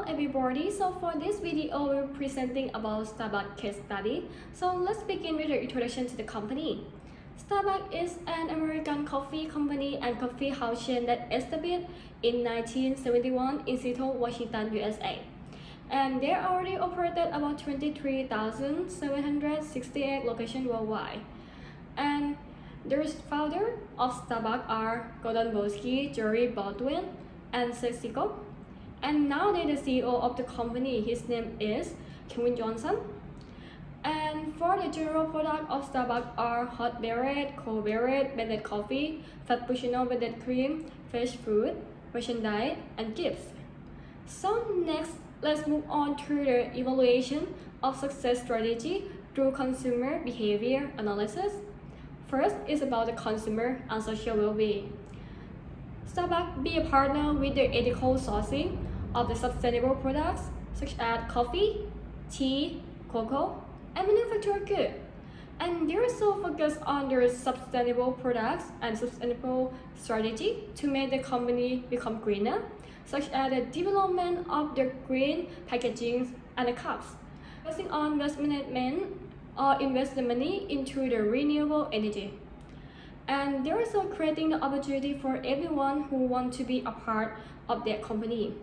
everybody, so for this video we're presenting about Starbucks case study. So let's begin with the introduction to the company. Starbucks is an American coffee company and coffee house chain that established in 1971 in Seattle, Washington, USA. And they already operated about 23,768 locations worldwide. And the founder of Starbucks are Gordon Bosky, Jerry Baldwin, and Seth Siegel. And nowadays the CEO of the company, his name is Kevin Johnson. And for the general product of Starbucks are hot beverage, cold beverage, blended coffee, frappuccino, blended cream, fresh fruit, merchandise, and gifts. So next, let's move on to the evaluation of success strategy through consumer behavior analysis. First is about the consumer and social well-being. Starbucks be a partner with the ethical sourcing of the sustainable products such as coffee, tea, cocoa, and manufactured goods. And they also focus on their sustainable products and sustainable strategy to make the company become greener, such as the development of the green packaging and the cups. Focusing on waste management or invest the money into the renewable energy. And they're also creating the opportunity for everyone who wants to be a part of their company,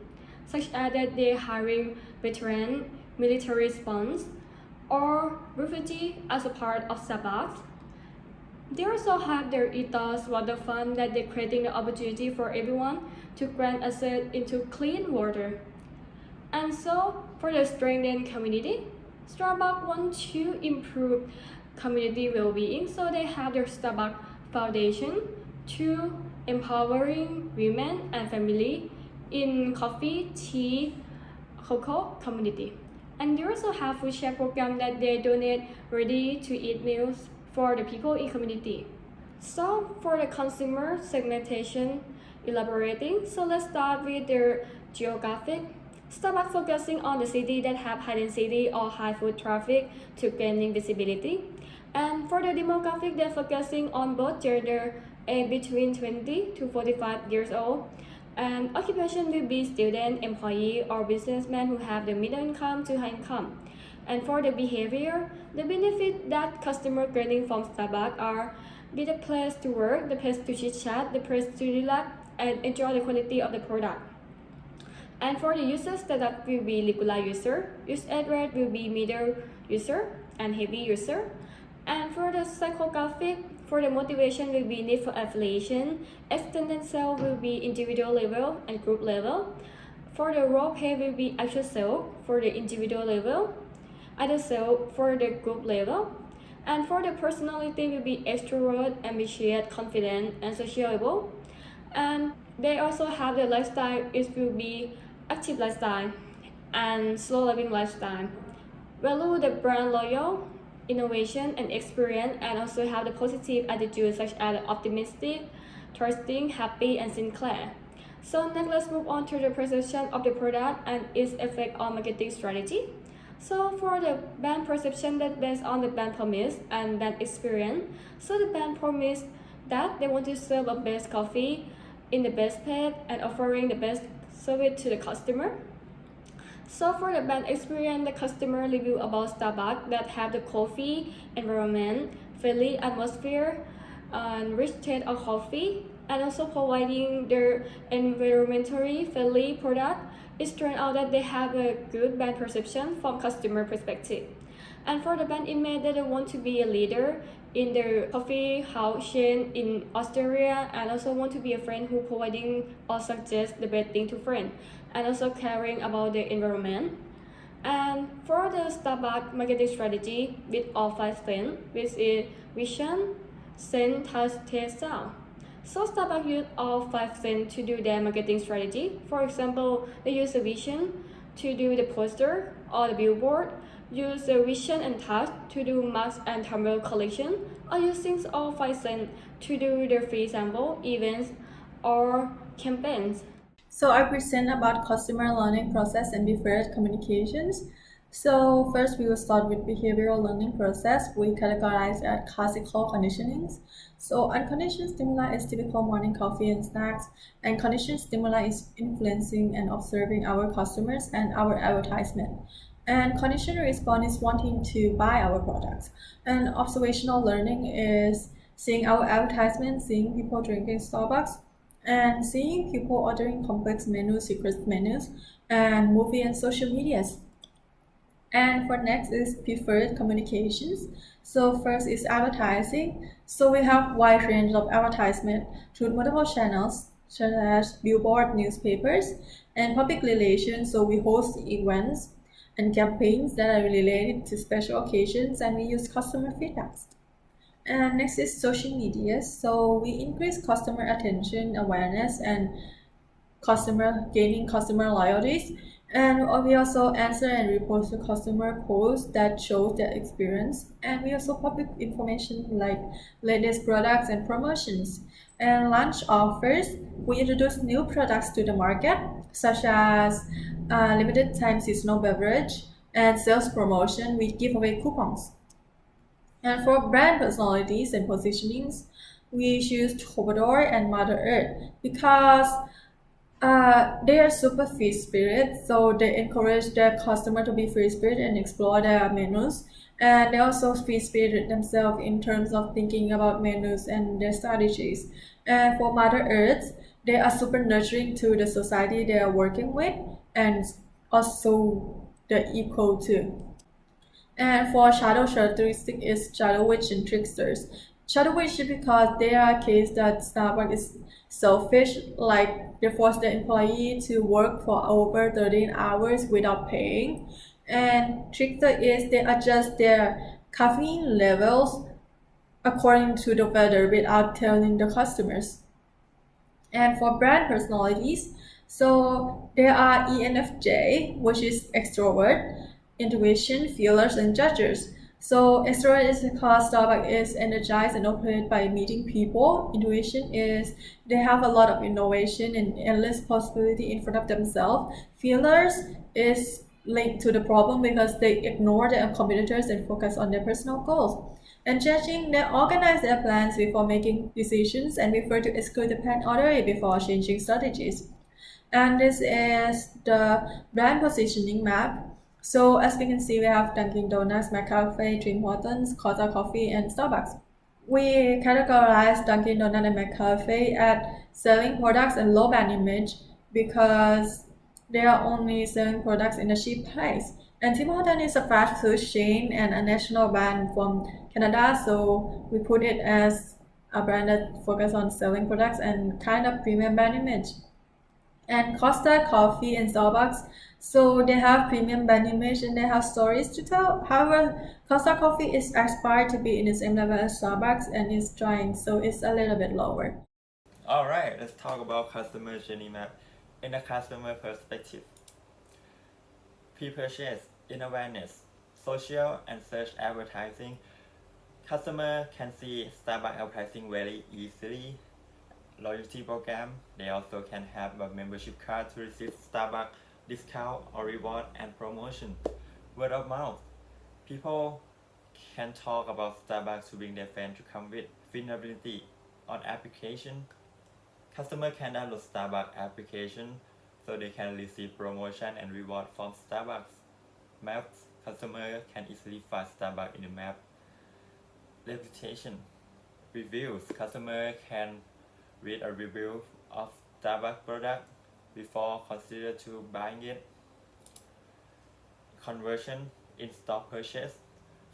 such as that they're hiring veteran, military response, or refugee as a part of Starbucks. They also have their ethos water fund that they're creating the opportunity for everyone to grant access into clean water. And so for the strengthened community, Starbucks wants to improve community well-being, so they have their Starbucks Foundation to empowering women and family in coffee, tea, cocoa community. And they also have food share program that they donate ready-to-eat meals for the people in community. So for the consumer segmentation elaborating, so let's start with their geographic. Starbucks focusing on the city that have high density or high foot traffic to gaining visibility. And for the demographic, they're focusing on both gender and between 20 to 45 years old. And occupation will be student, employee, or businessman who have the middle income to high income. And for the behavior, the benefit that customer getting from Starbucks are be the place to work, the place to chit chat, the place to relax, and enjoy the quality of the product. And for the users, that will be regular user, use rate will be middle user, and heavy user. And for the psychographic, for the motivation will be need for affiliation, extended sale will be individual level and group level. For the role play will be actual sale for the individual level, other sale for the group level. And for the personality will be extrovert, ambitious, confident, and sociable. And they also have the lifestyle, it will be active lifestyle and slow living lifestyle. Value the brand loyal, innovation and experience, and also have the positive attitude such as optimistic, trusting, happy, and sincere. So next, let's move on to the perception of the product and its effect on marketing strategy. So for the brand perception, that based on the brand promise and brand experience. So the brand promise that they want to serve the best coffee in the best place and offering the best service to the customer. So for the brand experience, the customer review about Starbucks that have the coffee environment, friendly atmosphere, and rich taste of coffee, and also providing their environmentally friendly product. It turned out that they have a good brand perception from customer perspective. And for the brand image, they want to be a leader in their coffee house chain in Australia, and also want to be a friend who providing or suggest the best thing to friends, and also caring about the environment. And for the Starbucks marketing strategy with all 5 things, which is vision, scent, touch, taste, sound. So Starbucks use all 5 things to do their marketing strategy. For example, they use the vision to do the poster or the billboard, use the vision and touch to do mask and thermal collection, or using all 5 cents to do the free sample, events, or campaigns. So I present about customer learning process and different communications. So first we will start with behavioral learning process. We categorize as classical conditionings. So unconditioned stimuli is typical morning coffee and snacks, and conditioned stimuli is influencing and observing our customers and our advertisement. And conditioned response is wanting to buy our products. And observational learning is seeing our advertisement, seeing people drinking Starbucks, and seeing people ordering complex menus, secret menus, and movie and social medias. And for next is preferred communications. So first is advertising. So we have wide range of advertisement through multiple channels such as billboard, newspapers, and public relations. So we host events and campaigns that are related to special occasions, and we use customer feedbacks. And next is social media. So we increase customer attention, awareness, and gaining customer loyalties. And we also answer and report to customer posts that shows their experience. And we also public information like latest products and promotions. And launch offers, we introduce new products to the market, such as limited time seasonal beverage and sales promotion. We give away coupons. And for brand personalities and positionings, we choose Troubadour and Mother Earth because they are super free spirit, so they encourage their customer to be free spirit and explore their menus. And they also free spirit themselves in terms of thinking about menus and their strategies. And for Mother Earth, they are super nurturing to the society they are working with, and also the equal too. And for shadow characteristic is shadow witch and tricksters. Shadow witch is because they are a case that Starbucks is selfish, like they force the employee to work for over 13 hours without paying. And trickster is they adjust their caffeine levels according to the weather without telling the customers. And for brand personalities, so there are ENFJ, which is extrovert, intuition, feelers, and judges. So extrovert is because Starbucks is energized and operated by meeting people. Intuition is they have a lot of innovation and endless possibility in front of themselves. Feelers is linked to the problem because they ignore their competitors and focus on their personal goals. And judging, they organize their plans before making decisions and prefer to execute the plan orderly before changing strategies. And this is the brand positioning map. So as we can see, we have Dunkin' Donuts, McCafe, Tim Hortons, Costa Coffee, and Starbucks. We categorize Dunkin' Donuts and McCafe at selling products and low brand image because they are only selling products in a cheap price. And Tim Hortons is a fast food chain and a national brand from Canada, so we put it as a brand that focuses on selling products and kind of premium brand image. And Costa Coffee and Starbucks, so they have premium brand image and they have stories to tell. However, Costa Coffee is aspired to be in the same level as Starbucks and is trying, so it's a little bit lower. Alright, let's talk about customer journey map in a customer perspective. Pre-purchase, in awareness, social and search advertising. Customer can see Starbucks advertising very easily. Loyalty program, they also can have a membership card to receive Starbucks discount or reward and promotion. Word of mouth, people can talk about Starbucks to bring their friends to come with vulnerability on application. Customer can download Starbucks application so they can receive promotion and reward from Starbucks. Maps, customer can easily find Starbucks in the map. Reputation, reviews, customer can read a review of Starbucks product before consider to buying it. Conversion, in-store purchase,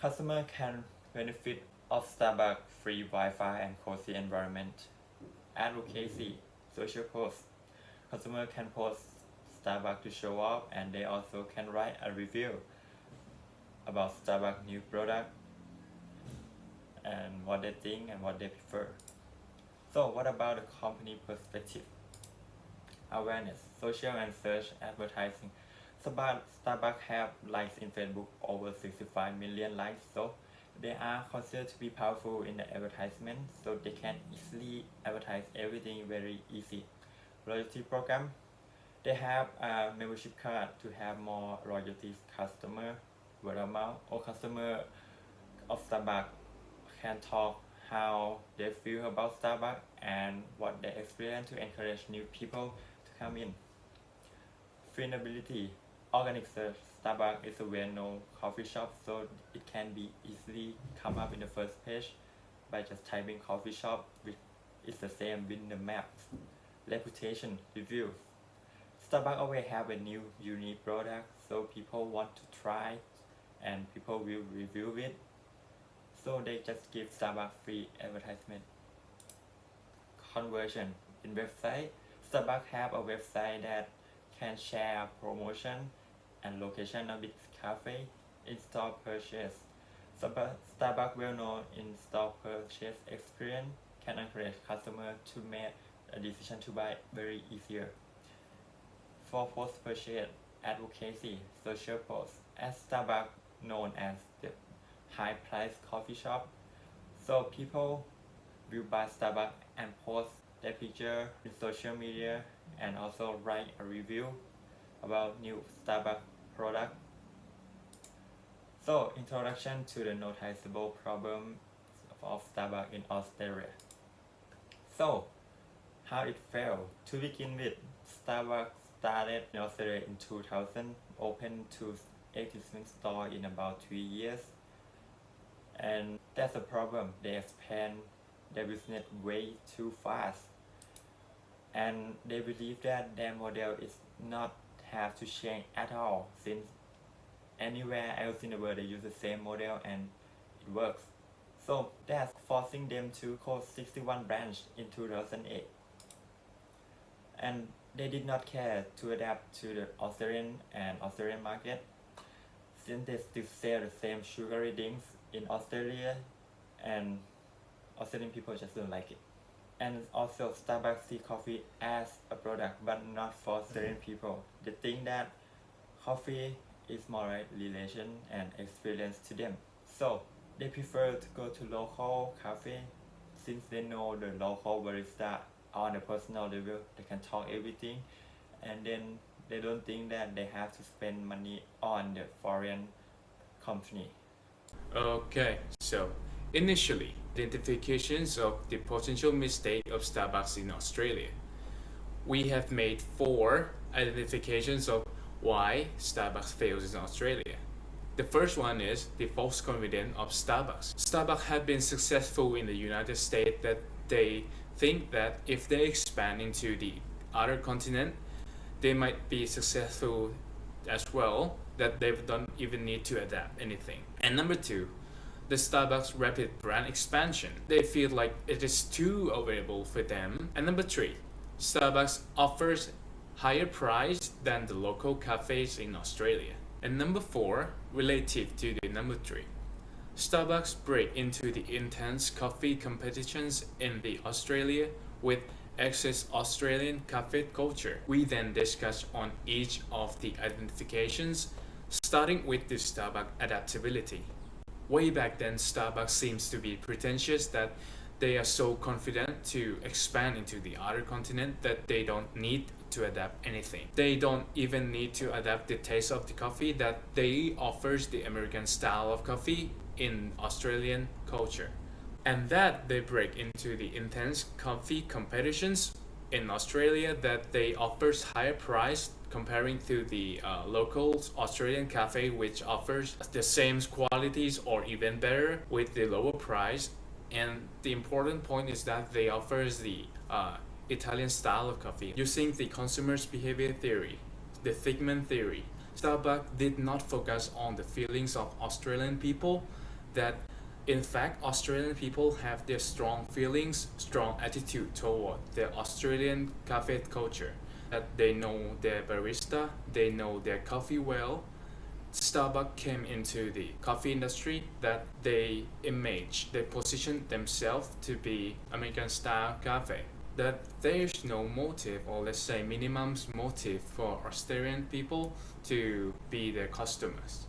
customer can benefit of Starbucks free Wi-Fi and cozy environment. Advocacy, social posts, customer can post Starbucks to show off and they also can write a review about Starbucks new product and what they think and what they prefer. So what about the company perspective? Awareness, social and search advertising. Starbucks have likes in Facebook over 65 million likes, so they are considered to be powerful in the advertisement, so they can easily advertise everything very easy. Loyalty program, they have a membership card to have more loyalty customer. word of mouth, or customer of Starbucks can talk how they feel about Starbucks and what they experience to encourage new people to come in. Findability. Organic search. Starbucks is a well-known coffee shop, so it can be easily come up in the first page by just typing coffee shop, which is the same with the maps. Reputation. Review. Starbucks always have a new unique product, so people want to try and people will review it. So they just give Starbucks free advertisement. Conversion. In website, Starbucks have a website that can share promotion and location of its cafe. In-store purchase. Starbucks well-known in-store purchase experience can encourage customers to make a decision to buy very easier. For post-purchase advocacy, social posts, as Starbucks known as the high-price coffee shop, so people will buy Starbucks and post their picture in social media and also write a review about new Starbucks product. So, introduction to the noticeable problems of Starbucks in Australia. So, how it failed. To begin with, Starbucks started in Australia in 2000, opened to 87 stores in about 3 years. And that's a problem. They expand their business way too fast. And they believe that their model is not have to change at all, since anywhere else in the world they use the same model and it works. So that's forcing them to close 61 branches in 2008. And they did not care to adapt to the Australian market, since they still sell the same sugary drinks in Australia and Australian people just don't like it. And also Starbucks see coffee as a product but not for Australian people. They think that coffee is more like relation and experience to them. So they prefer to go to local cafe, since they know the local barista on a personal level. They can talk everything, and then they don't think that they have to spend money on the foreign company. Okay, so initially, identifications of the potential mistake of Starbucks in Australia. We have made 4 identifications of why Starbucks fails in Australia. The first one is the false confidence of Starbucks. Starbucks have been successful in the United States that they think that if they expand into the other continent, they might be successful as well, that they don't even need to adapt anything. And number 2, the Starbucks rapid brand expansion. They feel like it is too available for them. And number 3, Starbucks offers higher price than the local cafes in Australia. And number 4, relative to the number 3, Starbucks break into the intense coffee competitions in the Australia with excess Australian cafe culture. We then discuss on each of the identifications, starting with the Starbucks adaptability. Way back then, Starbucks seems to be pretentious that they are so confident to expand into the other continent that they don't need to adapt anything. They don't even need to adapt the taste of the coffee, that they offers the American style of coffee in Australian culture. And that they break into the intense coffee competitions in Australia, that they offers higher price comparing to the local Australian cafe, which offers the same qualities or even better with the lower price. And the important point is that they offers the Italian style of coffee using the consumer's behavior theory, the Figment theory. Starbucks did not focus on the feelings of Australian people, that in fact Australian people have their strong feelings, strong attitude toward the Australian cafe culture, that they know their barista, they know their coffee well. Starbucks came into the coffee industry that they position themselves to be American style cafe, that there's no motive, or let's say minimum motive, for Australian people to be their customers.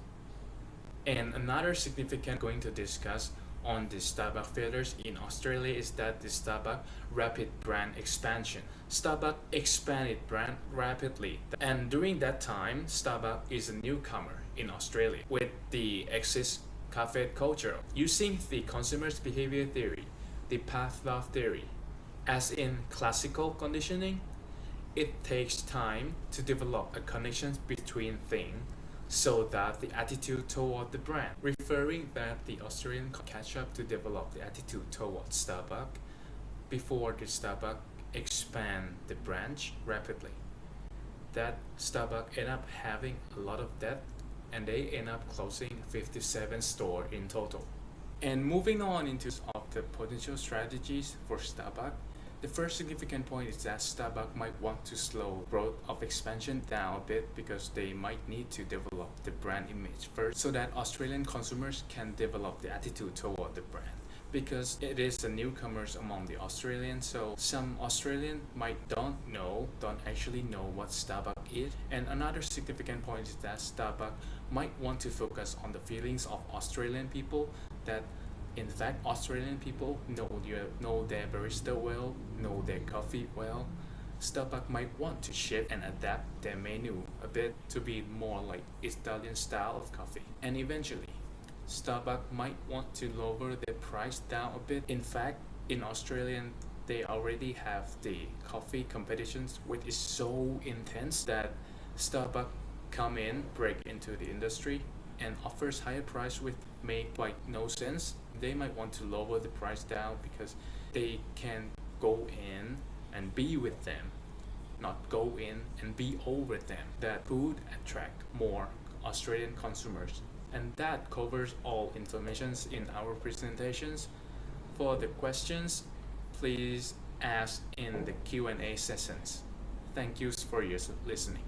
And another significant going to discuss on the Starbucks failures in Australia is that the Starbucks rapid brand expansion. Starbucks expanded brand rapidly, and during that time, Starbucks is a newcomer in Australia with the exist cafe culture using the consumer's behavior theory, the Pavlov theory. As in classical conditioning, it takes time to develop a connection between things so that the attitude toward the brand, referring that the Australian catch up to develop the attitude towards Starbucks before the Starbucks expand the branch rapidly. That Starbucks end up having a lot of debt and they end up closing 57 stores in total. And moving on into of the potential strategies for Starbucks, the first significant point is that Starbucks might want to slow growth of expansion down a bit because they might need to develop the brand image first so that Australian consumers can develop the attitude toward the brand. Because it is the newcomers among the Australians, so some Australians don't actually know what Starbucks is. And another significant point is that Starbucks might want to focus on the feelings of Australian people, that in fact Australian people know their barista well, know their coffee well. Starbucks might want to shift and adapt their menu a bit to be more like Italian style of coffee. And eventually, Starbucks might want to lower their price down a bit. In fact, in Australia, they already have the coffee competitions, which is so intense that Starbucks break into the industry and offers higher price, which make quite no sense. They might want to lower the price down because they can go in and be with them, not go in and be over them. That would attract more Australian consumers. And that covers all informations in our presentations. For the questions, please ask in the Q&A sessions. Thank you for your listening.